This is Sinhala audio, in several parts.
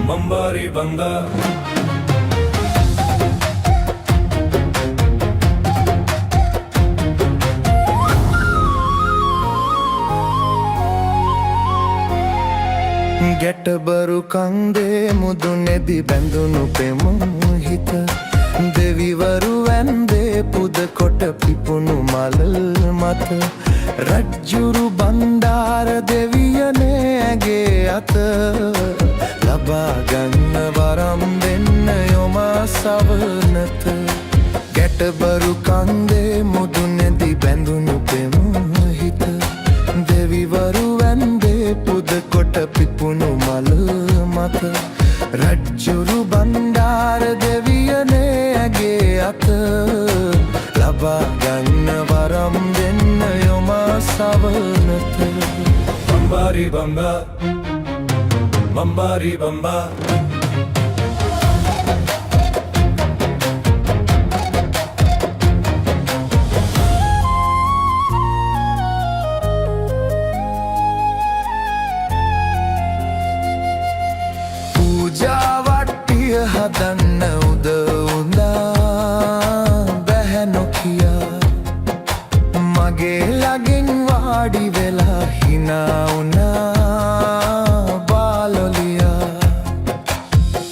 Mambari Banga ගැටබරු කන්දේ මුදුනේදි බැඳුණු පෙම හිත දෙවිවරු වැන්දේ පුද කොට පිපුණු මල මත රජ්ජුරු බණ්ඩාර දෙවියනේ ඇගේ අත ලබා ගන්න වරම් දෙන්න යොම සවනත ගැටබරු කන්දේ මුදුනේදි බැඳුණු පෙම හිත දෙවිවරු වැන්දේ පුද කොට පිපුණු මල මත රජ්ජුරු බණ්ඩාර දෙවියනේ ඇගේ අත ලබා ගන්න වරම් දෙන්න යොම සවනත Mambari Banga Mambari Banga පූජාවට්ටිය හදන්න උද උදා බැහැ නොකියා මගේ ළඟින් වාඩි වෙලා හිනා වුණා බාලොලියා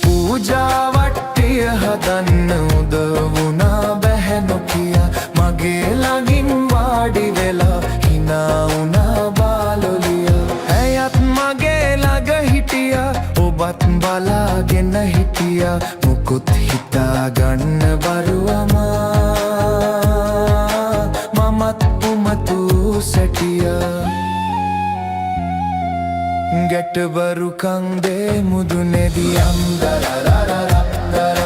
පූජාවට්ටිය හදන්න උද වුණා බැහැ නොකියා මගේ ළඟින් වාඩි වෙලා හිනා වුණා බාලොලියා ඇයත් මගේ ළඟ හිටියා ඔබත් බලාගෙන හිටියා මුකුත් හිතා ගන්න බරුවමා මමත් උමතු සැටියා ගැටබරු කන්දේ මුදුනේදි අම්දරරරරර